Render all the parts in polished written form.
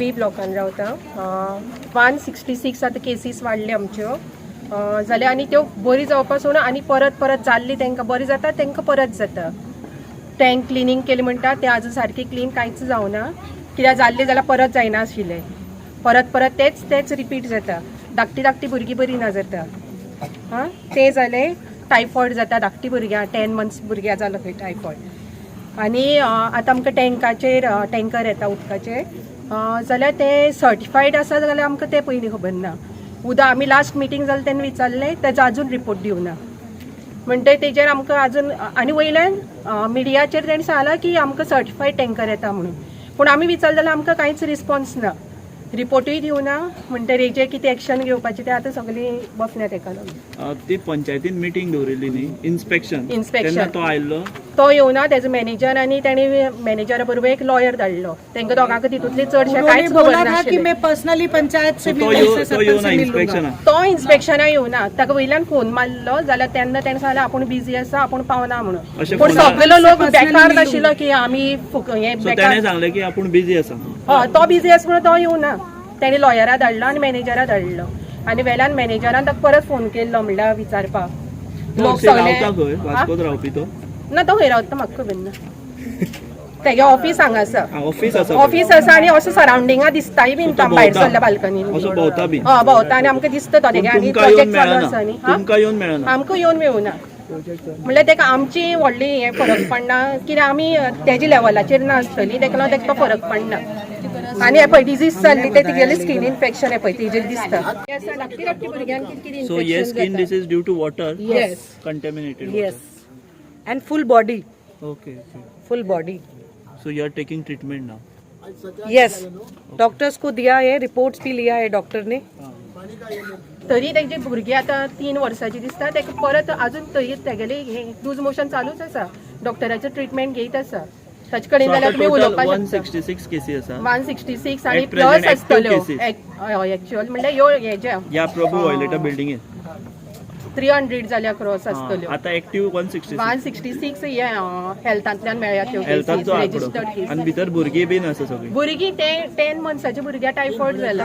बी ब्लॉकान रावता. 166 आतां केसीस वाडले आमच्यो जाल्यार आनी त्यो बरी जावपा सोडून आनी परत परत जाल्ली तांकां बरी जाता तांकां परत जाता. टँक क्लिनींग केली म्हणटा ते आजून सारकी क्लीन कांयच जावना. कित्याक जाल्ले जाल्यार परत जायना आशिल्ले. परत परत तेच रिपीट जाता. धाकटी भुरगीं बरी ना जाता. ते जाले टायफॉयड जाता धाकटी भुरग्यां 10 months भुरग्यां जालो खंय टायफॉयड. आनी आतां आमकां टँकर येता उदकाचे जाल्यार ते सर्टिफायड आसा जाल्यार आमकां ते पयलीं खबर ना. उदक आमी लास्ट मिटींग जालें तेन्ना विचारलें तेजो आजून रिपोर्ट दिवना. म्हणटकीर तेजेर आमकां आजून आनी वयल्यान मिडियाचेर तेणें सांगलां की आमकां सर्टिफायड टँकर येता म्हणून. पूण आमी विचारलें जाल्यार आमकां कांयच रिस्पॉन्स ना. रिपोर्टूय दिवना. म्हणटकीर हेजेर कितें एक्शन घेवपाचें तें आतां सगळीं बसल्यात तेका लागून. ती पंचायतीन मिटींग दवरिल्ली न्ही इन्स्पेक्शन तो आयल्लो तो येवना. तेजो मॅनेजर आनी तेणी मॅनेजरा बरोबर एक लॉयर धाडलो. तांकां दोगांक तितूंतले चडशे कांयच खबर नाशिल्लें. तो इन्स्पेक्शना येवना. ताका वयल्यान फोन मारलो जाल्यार तेन्ना तेणें सांगलें आपूण बिजी आसा आपूण पावना म्हणून. पूण सगळो लोक बेकार नाशिल्लो की आमी हें बेकार सांगलें की आपूण बिजी आसा. हय तो बिजी आसा म्हणून तो येवना. तेणी लॉयरा धाडलो आनी मॅनेजरा धाडलो. आनी वेल्यान मॅनेजरान ताका परत फोन केल्लो म्हणल्यार विचारपाक. लोक सगळे रावपी तो ना तो खंय रावता म्हाका खबर ना. तेगे ऑफिस हांगा आसा. ऑफिस आसा आनी असो सरावंडिंगा दिसताय बीन भायर सरल्या बाल्कनीन भोंवता आनी आमकां दिसता तो तेगे आनी प्रोजेक्ट चालू आसा न्ही. आमकां येवन मेळूना. म्हणल्यार ताका आमची व्हडली हें फरक पडना कित्याक आमी तेजे लेवलाचेर ना आसतली ताका लागून ताका तो फरक पडना. आनी हे पळय डिजीज जाल्ली ते तेगेलें स्कीन इन्फेक्शन हे पळय तेजेर दिसता. धाकटी भुरग्यांक कितें So yes, skin disease due to water. Yes. Contaminated water. Yes. And full body. Okay. Full body. So you are taking treatment now. Yes. Doctors को दिया है, रिपोर्ट्स भी लिया है डॉक्टर ने. तरी तेजी भुरगीं आतां 3 वर्सांची दिसता. ताका परत आजून तरी तेगेले लूज मोशन चालूच आसा. डॉक्टराचें ट्रिटमेंट घेयत आसा. ताचे कडेन जाल्यार तुमी उलोवपाक शकता. 166 केसी आसा. 166 आनी प्लस आसतल्यो एक्चुअल म्हणल्यार ह्यो हेज्या या प्रभू वॉयलेटा बिल्डिंगेन 300 जाल्यार क्रॉस आसतल्यो. आता एक्टिव्ह 166 हे हेल्थांतल्यान मेळ्ळ्या त्यो केसीस रेजिस्टर्ड केस. आनी भितर भुरगीं बीन आसा सगळीं. भुरगीं ते 10 monthsचे भुरग्या टायफॉयड जाला.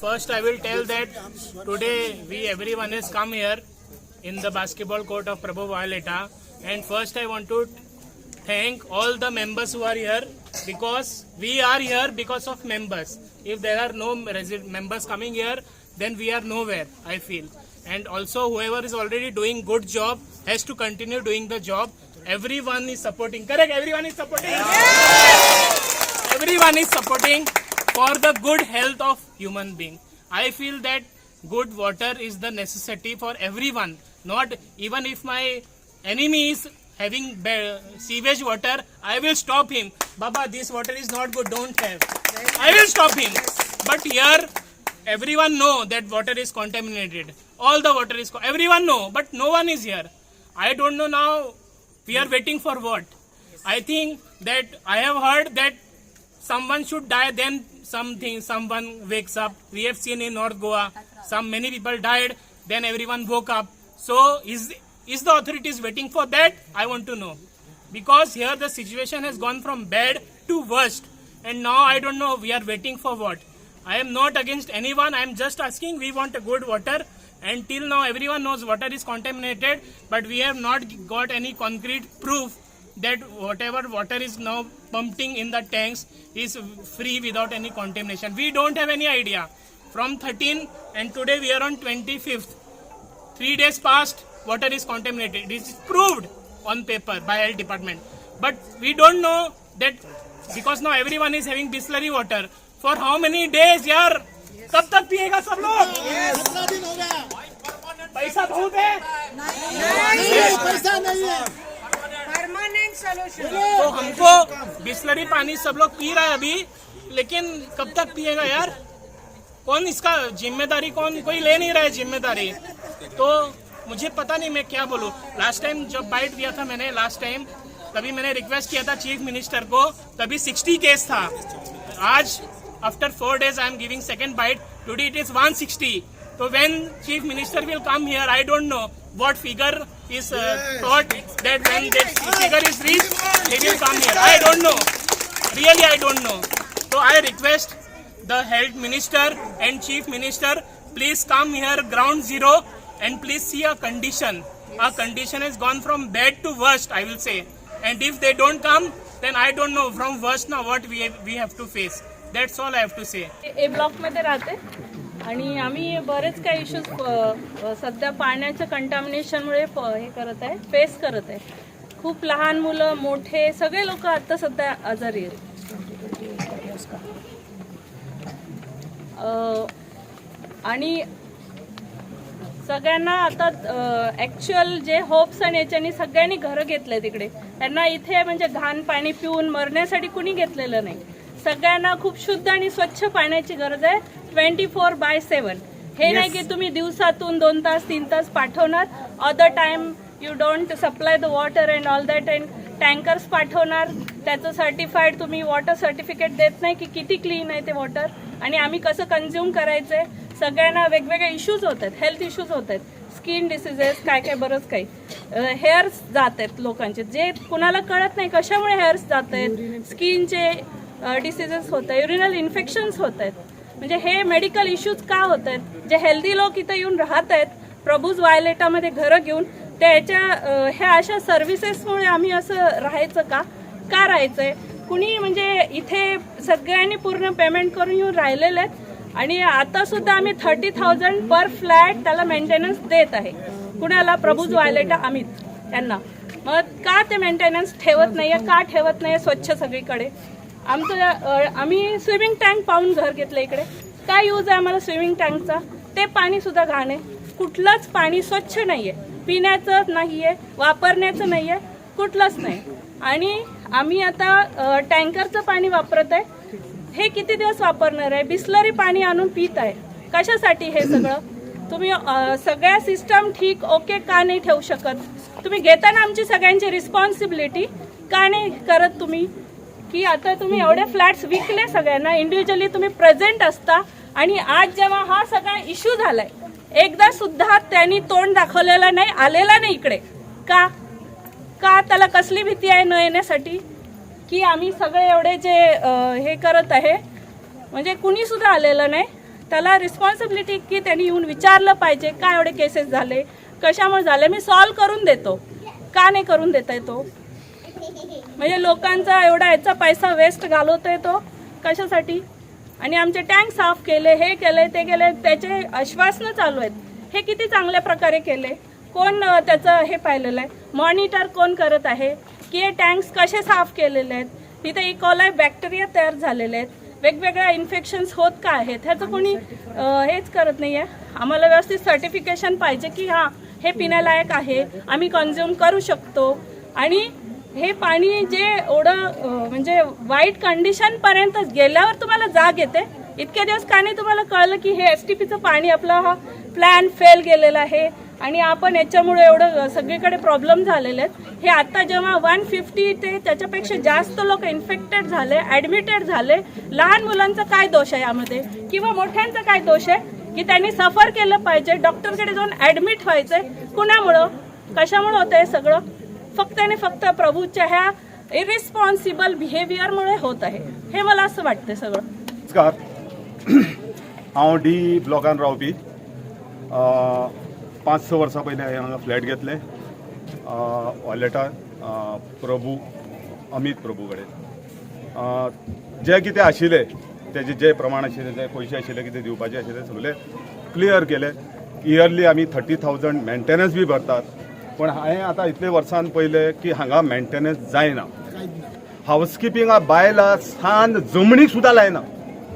First, I will tell that today everyone has come here in the basketball court of Prabhu Violeta, and first I want to thank all the members who are here because we are here because of members. If there are no members coming here, then we are nowhere, I feel. And also whoever is already doing good job has to continue doing the job. Everyone is supporting. Correct? Everyone is supporting. Yes! Everyone is supporting for the good health of human being. I feel that good water is the necessity for everyone. Not even if my enemy is having sewage water, I will stop him. Baba, this water is not good, don't have. I will stop him. But here, everyone know that water is contaminated. All the water is, everyone know, but no one is here. I don't know now, we are waiting for what? I think that I have heard that someone should die, then someone wakes up. We have seen in North Goa, many people died, then everyone woke up. So is the authorities waiting for that? I want to know. Because here the situation has gone from bad to worst. And now I don't know, we are waiting for what? I am not against anyone, I am just asking, we want a good water. And till now everyone knows water is contaminated, but we have not got any concrete proof that whatever water is now pumping in the tanks is free without any contamination. We don't have any idea. From 13 and today we are on 25th. 3 days past, water is contaminated. It is proved on paper by health department. But we don't know that because now everyone is having Bisleri water. For how many days, yaar? कब तक पिएगा सब लोग? पैसा बहुत है? नहीं, पैसा नहीं है. Permanent solution. तो हमको बिस्लरी पानी सब लोग पी रहा है अभी, लेकिन कब तक पिएगा यार? कौन इसका जिम्मेदारी कोई ले नहीं रहा है जिम्मेदारी. तो मुझे पता नहीं मैं क्या बोलूं. लास्ट टाइम जब बाइट दिया था मैंने तभी मैंने रिक्वेस्ट किया था चीफ मिनिस्टर को, तभी 60 केस था. आज after 4 days I am giving second bite. Today it is 160. So when chief minister will come here, I don't know what figure is thought that when that figure is reached, he will come here. I don't know. Really, I don't know. So I request the health minister and chief minister, please come here ground zero and please see our condition. Our condition has gone from bad to worst, I will say. And if they don't come, then I don't know from worst now what we have to face. That's all I have to say. ए ब्लॉकमध्ये राहते आणि आम्ही बरेच काही issues सध्या पाण्याच्या कंटामिनेशनमुळे हे करत आहे, फेस करत आहे. खूप लहान मुलं मोठे सगळे लोक आता सध्या आजारी आहेत. आणि सगळ्यांना आता ॲक्च्युअल जे होप्स आणि याच्यानी सगळ्यांनी घरं घेतले तिकडे. त्यांना इथे म्हणजे घाण पाणी पिऊन मरण्यासाठी कुणी घेतलेलं नाही. सगळ्यांना खूप शुद्ध आणि स्वच्छ पाण्याची गरज आहे 24/7. हे नाही की तुम्ही दिवसातून 2 तास 3 तास पाठवणार, other time you don't supply the water and all that, and tankers पाठवणार, त्याचं सर्टिफाईड तुम्ही वॉटर सर्टिफिकेट देत नाही की किती क्लीन आहे ते वॉटर, आणि आम्ही कसं कन्झ्युम करायचंय. सगळ्यांना वेगवेगळे इश्यूज होत आहेत, हेल्थ इश्यूज होत आहेत, स्किन डिसीजेस, काय काय बरंच काही. हेअर्स जात आहेत लोकांचे, जे कुणाला कळत नाही कशामुळे हेअर्स जात आहेत. स्किनचे डिसीजेस होत आहेत, युरिनल इन्फेक्शन्स होत आहेत. म्हणजे हे मेडिकल इश्यूज का होत आहेत. जे हेल्दी लोक इथं येऊन राहत आहेत प्रभूज वायलेटामध्ये घरं घेऊन, त्याच्या ह्या अशा सर्व्हिसेसमुळे आम्ही असं राहायचं का राहायचंय. कुणी म्हणजे इथे सगळ्यांनी पूर्ण पेमेंट करून येऊन राहिलेले आहेत. आणि आता सुद्धा आम्ही 30,000 पर फ्लॅट त्याला मेंटेनन्स देत आहे. कुणाला प्रभूज वायलेटा अमित त्यांना. मग का ते मेंटेनन्स ठेवत नाहीये, का ठेवत नाहीये स्वच्छ सगळीकडे. आम्ही स्विमिंग टँक पाहून घर घेतलं इकडे. काय यूज आहे आम्हाला स्विमिंग टँकचा. ते पाणी सुद्धा घाण आहे, कुठलंच पाणी स्वच्छ नाहीये, पिण्याचं नाहीये, वापरण्याचं नाहीये, कुठलंच नाही. आणि आम्ही आता टँकरचं पाणी वापरत आहे. हे किती दिवस वापरणार आहे. बिस्लरी पाणी आणून पित आहे. कशासाठी हे सगळं. तुम्ही सगळ्या सिस्टम ठीक ओके का नाही ठेवू शकत. तुम्ही घेताना आमची सगळ्यांची रिस्पॉन्सिबिलिटी का नाही करत तुम्ही. की आता तुम्ही एवढे फ्लॅट्स विकले सगळ्यांना, इंडिव्हिज्युअली तुम्ही प्रेझेंट असता, आणि आज जेव्हा हा सगळा इश्यू झालाय एकदा सुद्धा त्यांनी तोंड दाखवलेलं नाही, आलेला नाही इकडे. का त्याला कसली भीती आहे न येण्यासाठी. की आम्ही सगळे एवढे जे हे करत आहे म्हणजे कुणी सुद्धा आलेलं नाही. त्याला रिस्पॉन्सिबिलिटी की त्यांनी येऊन विचारलं पाहिजे काय एवढे केसेस झाले, कशामुळे झाले, मी सॉल्व करून देतो. का नाही करून देता येतो. म्हणजे लोकांचा एवढा याचा पैसा वेस्ट घालवतोय तो कशासाठी. आणि आमचे टँक साफ केले, हे केले ते केले, त्याचे आश्वासनं चालू आहेत. हे किती चांगल्या प्रकारे केले, कोण त्याचं हे पाहिलेलं आहे, मॉनिटर कोण करत आहे की हे टँक्स कसे साफ केलेले आहेत. तिथे इकोलाई बॅक्टेरिया तयार झालेले आहेत, वेगवेगळ्या इन्फेक्शन्स होत का आहेत ह्याचं कोणी हेच करत नाही आहे. आम्हाला व्यवस्थित सर्टिफिकेशन पाहिजे की हां हे पिण्यालायक आहे, आम्ही कन्झ्युम करू शकतो. आणि हे पाणी जे एवढं म्हणजे वाईट कंडिशनपर्यंत गेल्यावर तुम्हाला जाग येते. इतके दिवस का नाही तुम्हाला कळलं की हे STPचं पाणी आपला हा प्लॅन फेल गेलेला आहे आणि आपण याच्यामुळे एवढं सगळीकडे प्रॉब्लेम झालेले आहेत. हे आता जेव्हा 150 ते त्याच्यापेक्षा जास्त लोक इन्फेक्टेड झाले, ॲडमिटेड झाले, लहान मुलांचा काय दोष आहे यामध्ये किंवा मोठ्यांचा काय दोष आहे की त्यांनी सफर केलं पाहिजे, डॉक्टरकडे जाऊन ॲडमिट व्हायचंय. कुणामुळं कशामुळे होतं हे सगळं. फक्त आणि फक्त प्रभूच्या ह्या इरिस्पॉन्सिबल बिहेवियरमुळे होत आहे. हे मला असं वाटतं सगळं. नमस्कार, हांव डी ब्लॉकान रावपी. 5-6 वर्सां पयलीं हांवें हांगा फ्लॅट घेतले वायलेटा प्रभू अमित प्रभू कडेन. जे कितें आशिल्लें तेजे जे प्रमाण आशिल्लें, जे पयशे आशिल्ले कितें दिवपाचे आशिल्ले सगळे क्लियर केले. इयरली आमी 30,000 मेंटेनन्स बी भरतात. पण हांवें आतां इतले वर्सान पयले की हांगा मेंटेनन्स जायना. हावसकिपिंगा बायलां सान जमनीक सुद्दां लायना,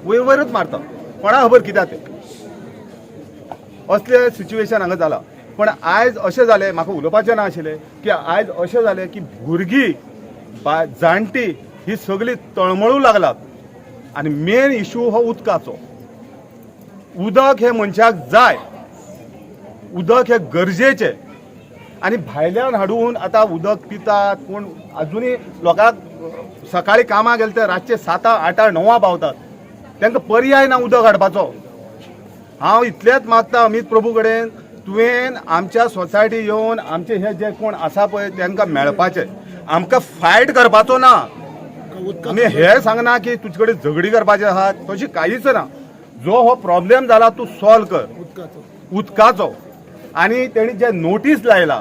वयरच मारता. कोणाक खबर कित्याक तें असले सिच्युएशन हांगा जाला. पण आयज अशें जालें, म्हाका उलोवपाचें ना आशिल्लें की आयज अशें जालें की भुरगीं जाणटी ही सगळीं तळमळूंक लागलात. आनी मेन इश्यू हो उदकाचो. उदक हे मनशाक जाय, उदक हे गरजेचें. आनी भायल्यान हाडून आतां उदक पितात. पूण अजुनूय लोकांक सकाळीं कामाक गेले ते रातचे 7-8-9 पावतात. तांकां पर्याय ना उदक हाडपाचो. हांव इतलेंच मागता अमित प्रभू कडेन, तुवें आमच्या सोसायटी येवन आमचे हे जे कोण आसा पळय तांकां मेळपाचें. आमकां फायट करपाचो ना. आम्ही हे सांगना की तुझे कडेन झगडी करपाचे आहात, तशी काहीच ना. जो हो प्रॉब्लेम जाला तू सॉल्व कर उदकाचो. आणि तेणी जे नोटीस लायला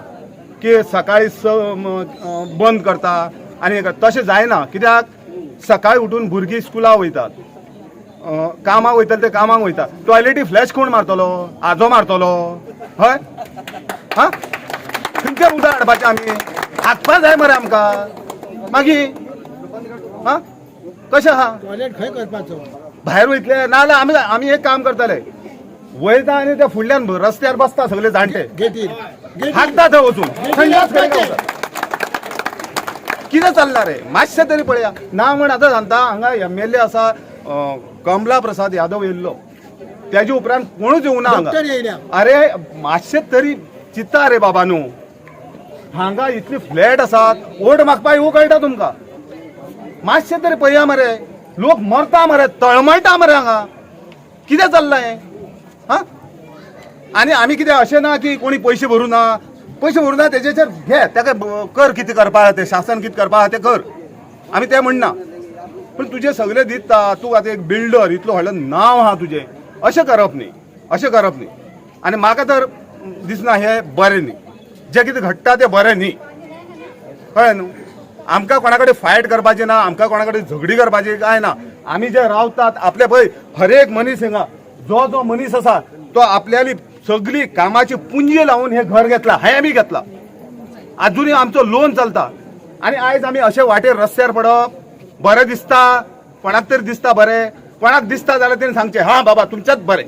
की सकाळी बंद करता आणि तशें जायना. कित्याक सकाळी उठून भुरगीं स्कुलाक वयतात, कामाक वयतले ते कामाक वयता. टॉयलेटी फ्लॅश कोण मारतलो? आजो मारतलो? हय हा, खंयचे उदक हाडपाचें आमी? हाकपा जाय मरे आमकां. मागीर हा कशें आहा? टॉयलेट खंय करपाचो? भायर वयतले नाल्यार आमी एक काम करतले, वयता आनी त्या फुडल्यान रस्त्यार बसता सगळे जाणटे, गेटीर हाकता थंय वचून, थंडाच खंय गावता. कितें चल्लां रे? मातशें तरी पळया. ना म्हण आतां सांगता हांगा MLA आसा कमला प्रसाद यादव येयल्लो, त्याच्या उपरांत कोणूच येवना हांगा. डॉक्टर येयल्या. अरे मातशें तरी चिंता रे बाबा न्हू. हांगा इतले फ्लॅट आसात, वोट मागपा येवं कळटा तुमकां? मातशें तरी पळया मरे. लोक मरता मरे, तळमळटा मरे हांगा. कितें चल्लां हें? हा, आनी आमी कितें अशें ना की कोणी पयशे भरूं ना. पयशे भरूं ना तेजेचेर घे, ताका कर कितें करपा तें, शासन कितें करपा तें कर. आमी तें म्हणना, पूण तुजें सगळें दिता. तूं आतां एक बिल्डर, इतलो व्हडलें नांव आहा तुजें, अशें करप न्ही, अशें करप न्ही. आनी म्हाका तर दिसना हें बरें न्ही. जें कितें घडटा तें बरें न्ही, कळ्ळें न्हू. आमकां कोणा कडेन फायट करपाचें ना, आमकां कोणा कडेन झगडी करपाची काय ना. आमी जे रावतात आपले पळय, हर एक मनीस हिंगा जो मनीस आसा तो आपल्याली सगळी कामाची पुंजी लावून हे घर घेतला, हें आमी घेतला. अजुनूय आमचो लोन चलता. आनी आयज आमी अशे वाटेर रस्त्यार पडप बरें दिसता? कोणाक तरी दिसता बरें? कोणाक दिसता जाल्यार तेणी सांगचें हा बाबा तुमचेंच बरें.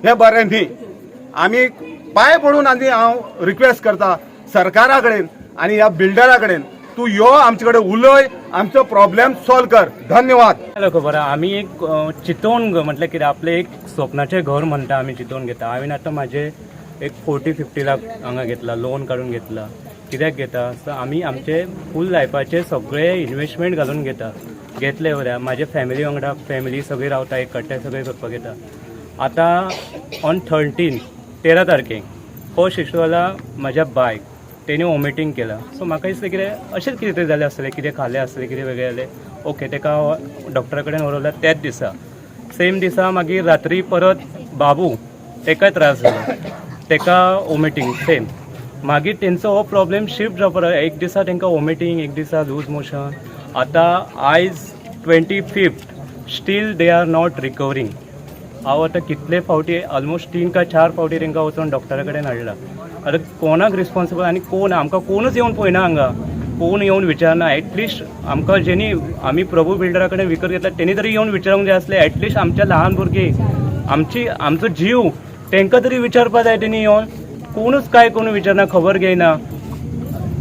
हें बरें न्ही. आमी पांय पडून आनी हांव रिक्वेस्ट करता सरकारा कडेन आनी ह्या बिल्डरा कडेन, तूं यो आमचे कडेन उलय, आमचो प्रॉब्लेम सॉल्व कर. धन्यवाद. खबर आमी एक चिंतोवन म्हटल्यार कितें आपलें एक स्वप्नाचें घर म्हणटा आमी चिंतोवन घेता. हांवें आतां म्हाजें एक 40-50 लाख हांगा घेतला, लोन काडून घेतला. कित्याक घेता? सो आमी आमचे फूल लायफाचे सगळे इन्वेस्टमेंट घालून घेतले वऱ्या. म्हाजे फॅमिली वांगडा फॅमिली सगळी रावता, एक कट्टे सगळे करपाक येता. आतां ऑन 13 तारखेक हो शिशुवाला म्हाज्या बायक तेणी वॉमिटींग केला. सो म्हाका दिसलें कितें अशेंच कितें तरी जालें आसलें, कितें खालें आसलें, कितें वेगळें जालें. ओके, ताका डॉक्टरा कडेन व्हरवल्या. त्याच दिसा सेम दिसा मागीर रात्री परत बाबू ताकाय त्रास जालो, ताका वॉमिटींग सेम. मागीर तेंचो हो प्रॉब्लेम शिफ्ट जावपाक एक दिसा तांकां वॉमिटींग, एक दिसा लूज मोशन. आतां आयज 25th still they are not recovering. हांव आतां कितले फावटी ऑलमोस्ट 3 का 4 फावटी तांकां वचून डॉक्टरा कडेन हाडला. आतां कोणाक रिस्पॉन्सिबल आनी कोण आमकां कोणूच येवन पळयना हांगा, कोण येवन विचारना. एटलिस्ट आमकां जेणी आमी प्रभू बिल्डरा कडेन विकत घेतला तेणी तरी येवन विचारूंक जाय आसलें. एटलिस्ट आमच्या ल्हान भुरगीं आमचो जीव तांकां तरी विचारपा जाय तेणी येवन. कोणूच काय कोण विचारना, खबर घेयना.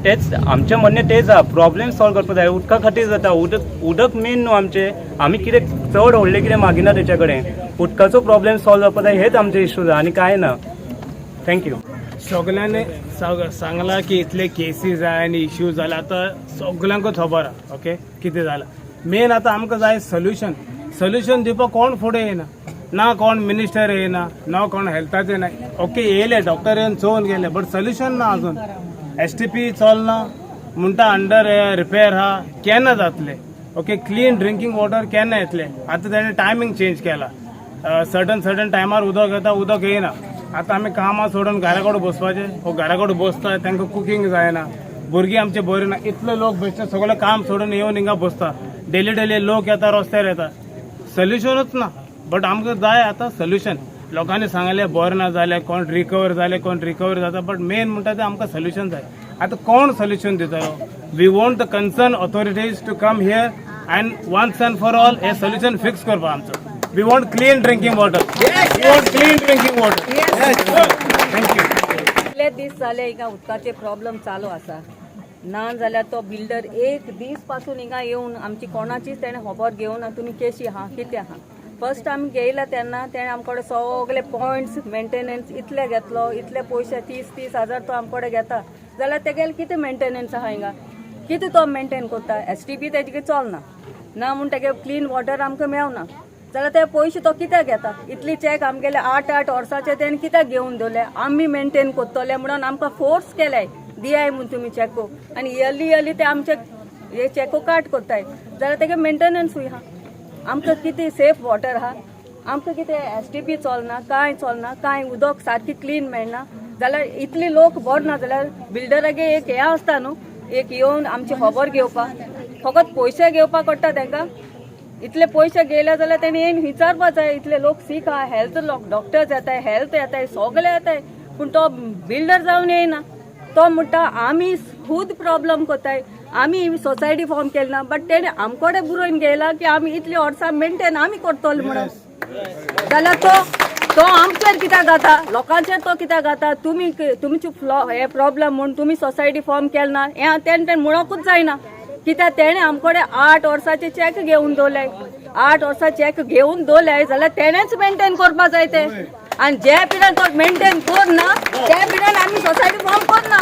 तेच आमचें म्हणणें तेच आहा, प्रॉब्लेम सॉल्व करपा जाय. उदका खातीर जाता, उदक मेन न्हू आमचें. आमी कितें चड व्हडलें कितें मागिना तेच्या कडेन. उदकाचो प्रॉब्लेम सॉल्व जावपा जाय, हेच आमचे इश्यू जाय आनी कांय ना. थँक्यू. सगळ्यांनी सांगला की इतले केसीस आहे आणि इश्यूज झाले. आता सगळ्यांक खबर आहे ओके किती झालं. मेन आता आमकां जाय सोल्युशन दिवपाक कोण फुडें येना ना, कोण मिनिस्टर येना ना, कोण हेल्थाचे नाही. ओके येयले डॉक्टर येवन चोवन गेले, बट सोल्युशन ना अजून. STP चलना म्हणटा, अंडर रिपेअर हा केन्ना जातले. ओके क्लीन ड्रिंकिंग वॉटर केन्ना येतले. आता ताणें टायमींग चेंज केला. सर्टन टायमार उदक येता, उदक येयना. आता आमी कामां सोडून घरा कडेन बसपाचें. हो घरा कडेन बसता, तांकां कुकिंग जायना, भुरगीं आमचे बरी ना. इतले लोक बेश्टे सगळें काम सोडून येवन हिंगा बसता. डेली लोक येता, रस्त्यार येता. सोल्युशनूच ना. बट आमकां जाय आतां सोल्युशन. लोकांनी सांगलें बरें ना जालें, कोण रिकवर जाता, बट मेन म्हणटा तें आमकां सोल्युशन जाय. आतां कोण सोल्युशन दितलो? We want the concern authorities to come here and once and for all हे सोल्युशन फिक्स करपा आमचो. We want clean drinking water. We want clean drinking water. Thank you. इतले दीस जाले हिंगा उदकाचे प्रॉब्लेम चालू आसा. ना जाल्यार तो बिल्डर एक दीस पासून हिंगा येवन आमची कोणाचीच तेणें खबर घेवना तुमी केशी आहा कितें आहा. फर्स्ट आमी गेयला तेन्ना तेणें आमचे कडेन सगळे पॉयंट्स मेंटेनन्स इतले घेतलो, इतले पयशे 30 हजार तो आमचे कडेन घेता. जाल्यार तेगेले कितें मेंटेनन्स आहा हिंगा, कितें तो मेंटेन करता. STP तेजे चलना ना म्हूण तेगे क्लीन वॉटर आमकां मेळना. जाल्यार ते पयशे तो कित्याक घेता. इतली चॅक आमगेले 8 वर्साचे तेणें कित्याक घेवन दवरले. आमी मेंटेन करतले म्हणून आमकां फोर्स केले दियाय म्हूण तुमी चॅक. आनी इयरली ते आमचे हे चॅको काट कोत्ताय जाल्यार तेगे मेंटेनन्सूय आहा आमकां कितें सेफ वॉटर आहा आमकां कितें STP चलना कांय उदक सारकी क्लीन मेळना जाल्यार इतले लोक बरो ना जाल्यार बिल्डरागे एक हें आसता न्हू एक येवन आमची खबर घेवपाक फकत पयशे घेवपाक पडटा तांकां इतले पयशे गेले जाल्यार तेणी येवन विचारपाक जाय इतले लोक सीक आहा हेल्थ डॉक्टर्स येताय हेल्थ येताय सगळे येताय पूण तो बिल्डर जावन येयना तो म्हणटा आमी खूद प्रॉब्लम कोताय आमी सोसायटी फॉर्म केलना बट तेणे आमकोडे बरोवन गेला की आमी इतली वर्सां मेंटेन आमी करतलो म्हणून जाल्यार तो आमचेर कित्याक जाता लोकांचेर तो कित्याक जाता तुमची हे प्रॉब्लम म्हणून तुमी सोसायटी फॉर्म केलना हें तेणे म्हणोकूच जायना कित्याक तेणे आमकोडे 8 वर्साचे चॅक घेवन दवरले 8 वर्सां चॅक घेवन दवरले जाल्यार तेणेच मेंटेन करपा जाय ते आनी जे पिरियड तो मेंटेन करना त्या पिरियड आमी सोसायटी फॉर्म करना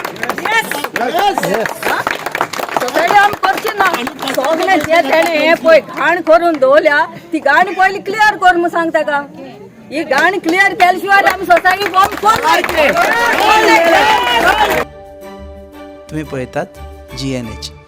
सोसायटी आमी करची ना सगळे जे तेणे हे पळय घाण करून दवरल्या ती घाण पयली क्लियर कर म्हणून सांग ताका ही घाण क्लियर केल्या शिवाय आमी सोसायटी फॉर्म करना तुम्ही पळयतात GNH.